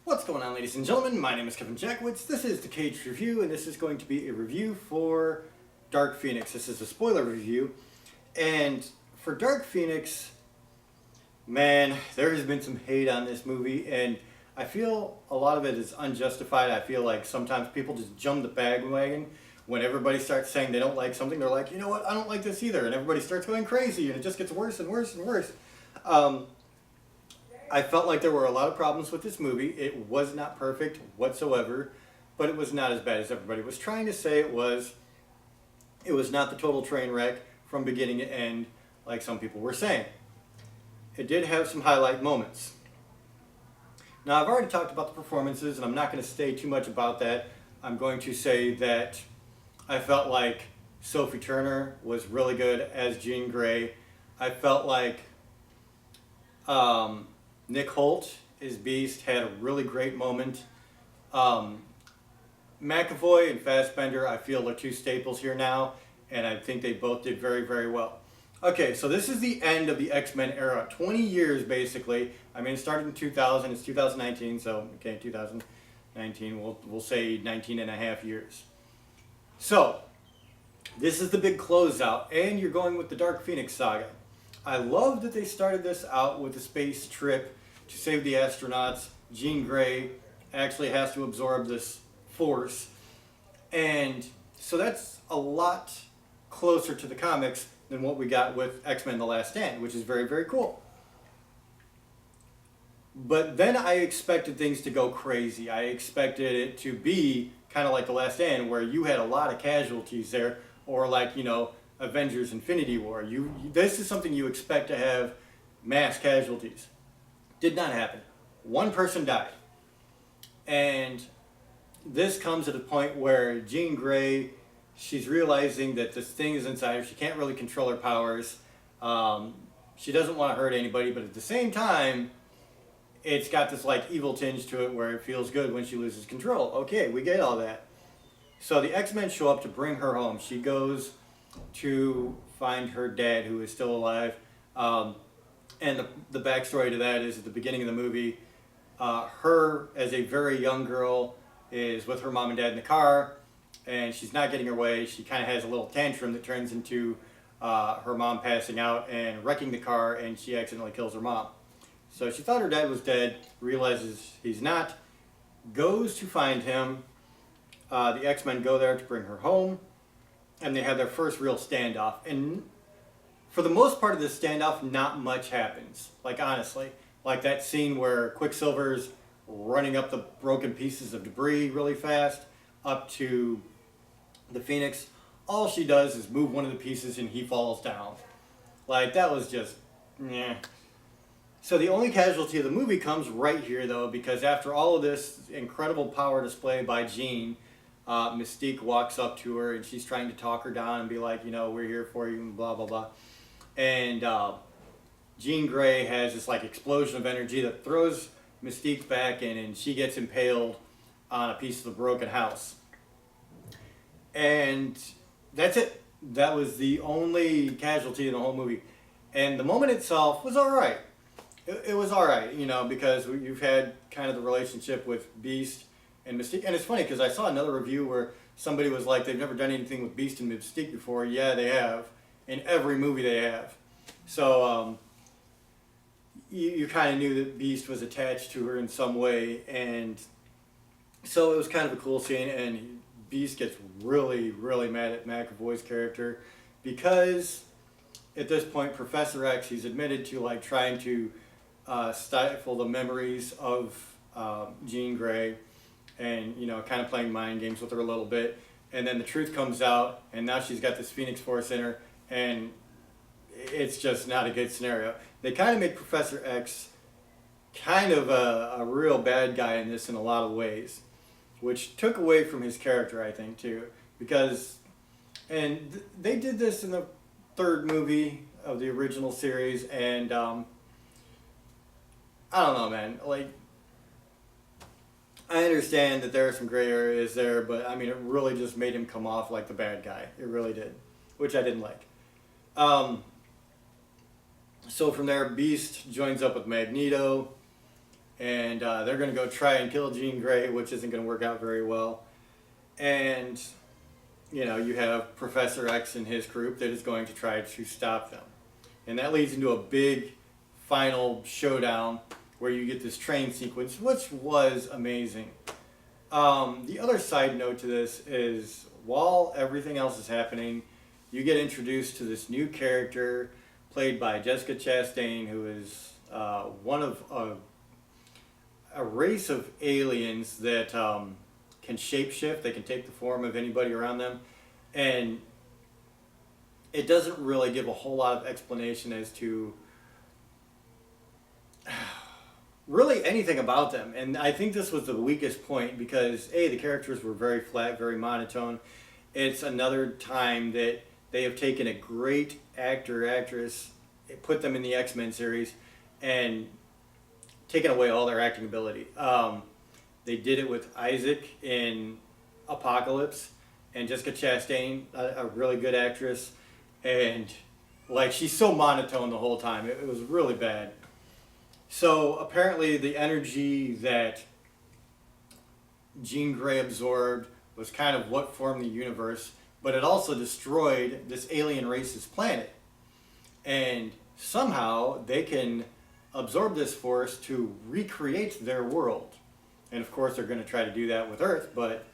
What's going on, ladies and gentlemen? My name is Kevin Jackowitz. This is the Kaged Review, and this is going to be a review for Dark Phoenix. This is a spoiler review, and for Dark Phoenix, man, there has been some hate on this movie, and I feel a lot of it is unjustified. I feel like sometimes people just jump the bandwagon when everybody starts saying they don't like something. They're like, you know what, I don't like this either, and everybody starts going crazy, and it just gets worse and worse and worse. I felt like there were a lot of problems with this movie. It was not perfect whatsoever, but it was not as bad as everybody was trying to say it was. It was not the total train wreck from beginning to end like some people were saying. It did have some highlight moments. Now, I've already talked about the performances, and I'm not going to say too much about that. I'm going to say that I felt like Sophie Turner was really good as Jean Grey. I felt like Nick Holt as Beast had a really great moment. McAvoy and Fassbender, I feel, are two staples here now, and I think they both did very, very well. Okay, so this is the end of the X-Men era. 20 years, basically. I mean, it started in 2000. It's 2019, so, okay, 2019. We'll say 19 and a half years. So, this is the big closeout, and you're going with the Dark Phoenix saga. I love that they started this out with a space trip to save the astronauts. Jean Grey actually has to absorb this force. And so that's a lot closer to the comics than what we got with X-Men The Last Stand, which is very, very cool. But then I expected things to go crazy. I expected it to be kind of like The Last Stand, where you had a lot of casualties there, or like, you know, Avengers Infinity War. This is something you expect to have mass casualties. Did not happen. One person died. And this comes at a point where Jean Grey, she's realizing that this thing is inside her. She can't really control her powers. She doesn't want to hurt anybody, but at the same time, it's got this like evil tinge to it where it feels good when she loses control. Okay, we get all that. So the X-Men show up to bring her home. She goes to find her dad, who is still alive. And the backstory to that is at the beginning of the movie, her, as a very young girl, is with her mom and dad in the car, and she's not getting her way. She kind of has a little tantrum that turns into her mom passing out and wrecking the car, and she accidentally kills her mom. So she thought her dad was dead, realizes he's not, goes to find him. The X-Men go there to bring her home, and they have their first real standoff. And for the most part of this standoff, not much happens. Like, honestly. Like that scene where Quicksilver's running up the broken pieces of debris really fast up to the Phoenix. All she does is move one of the pieces and he falls down. Like, that was just, meh. So the only casualty of the movie comes right here, though, because after all of this incredible power display by Jean, Mystique walks up to her and she's trying to talk her down and be like, you know, we're here for you and blah, blah, blah. And Jean Grey has this like explosion of energy that throws Mystique back in, and she gets impaled on a piece of the broken house. And that's it. That was the only casualty in the whole movie. And the moment itself was all right. It was all right, you know, because you've had kind of the relationship with Beast and Mystique. And it's funny because I saw another review where somebody was like, they've never done anything with Beast and Mystique before. Yeah, they have. In every movie they have. So you kind of knew that Beast was attached to her in some way. And so it was kind of a cool scene. And Beast gets really, really mad at McAvoy's character because at this point, Professor X, he's admitted to like trying to stifle the memories of Jean Grey and, you know, kind of playing mind games with her a little bit. And then the truth comes out, and now she's got this Phoenix Force in her, and it's just not a good scenario. They kind of made Professor X kind of a real bad guy in this in a lot of ways, which took away from his character, I think, too. Because, and they did this in the third movie of the original series, and I don't know, man. Like, I understand that there are some gray areas there, but I mean, it really just made him come off like the bad guy. It really did, which I didn't like. So from there, Beast joins up with Magneto, and they're going to go try and kill Jean Grey, which isn't going to work out very well. And you have Professor X and his group that is going to try to stop them. And that leads into a big final showdown where you get this train sequence, which was amazing. The other side note to this is while everything else is happening, you get introduced to this new character played by Jessica Chastain, who is one of a race of aliens that can shapeshift. They can take the form of anybody around them. And it doesn't really give a whole lot of explanation as to really anything about them. And I think this was the weakest point because, the characters were very flat, very monotone. It's another time that they have taken a great actor, actress, put them in the X-Men series, and taken away all their acting ability. They did it with Isaac in Apocalypse, and Jessica Chastain, a really good actress, and she's so monotone the whole time. It was really bad. So apparently the energy that Jean Grey absorbed was kind of what formed the universe, but it also destroyed this alien race's planet. And somehow they can absorb this force to recreate their world. And of course they're going to try to do that with Earth, but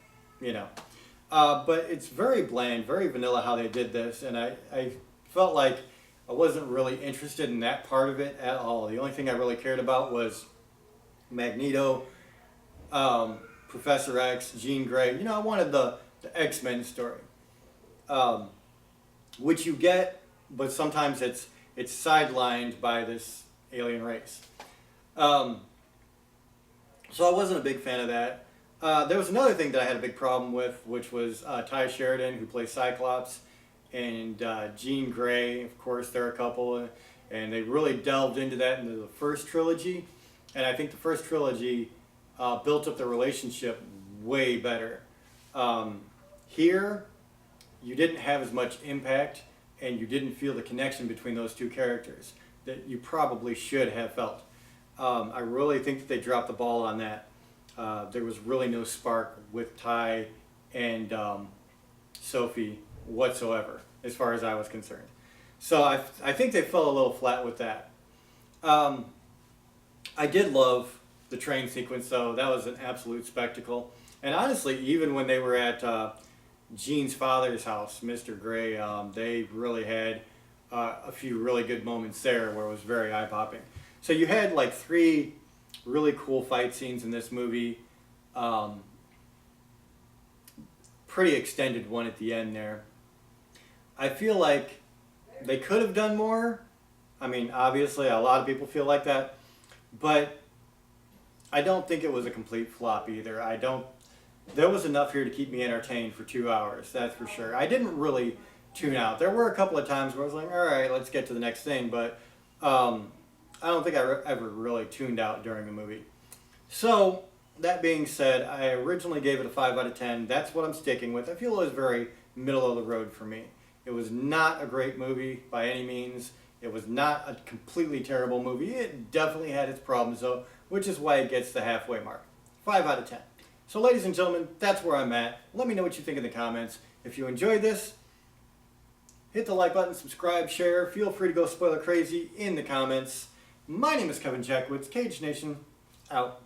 but it's very bland, very vanilla how they did this, and I felt like I wasn't really interested in that part of it at all. The only thing I really cared about was Magneto, Professor X, Jean Grey. I wanted the X-Men story, which you get, but sometimes it's sidelined by this alien race. So I wasn't a big fan of that. There was another thing that I had a big problem with, which was Ty Sheridan, who plays Cyclops, and Jean Grey. Of course, they're a couple, and they really delved into that into the first trilogy. And I think the first trilogy built up the relationship way better. Here, you didn't have as much impact, and you didn't feel the connection between those two characters that you probably should have felt. I really think that they dropped the ball on that. There was really no spark with Ty and Sophie whatsoever, as far as I was concerned. So I think they fell a little flat with that. I did love the train sequence, though. That was an absolute spectacle. And honestly, even when they were at Jean's father's house, Mr. Grey, they really had a few really good moments there where it was very eye-popping. So you had like 3 really cool fight scenes in this movie. Pretty extended one at the end there. I feel like they could have done more. I mean, obviously, a lot of people feel like that. But I don't think it was a complete flop either. There was enough here to keep me entertained for 2 hours, that's for sure. I didn't really tune out. There were a couple of times where I was like, all right, let's get to the next thing. But I don't think I ever really tuned out during the movie. So, that being said, I originally gave it a 5 out of 10. That's what I'm sticking with. I feel it was very middle of the road for me. It was not a great movie by any means. It was not a completely terrible movie. It definitely had its problems though, which is why it gets the halfway mark. 5 out of 10. So ladies and gentlemen, that's where I'm at. Let me know what you think in the comments. If you enjoyed this, hit the like button, subscribe, share. Feel free to go spoiler crazy in the comments. My name is Kevin Jackwitz, Kaged Nation, out.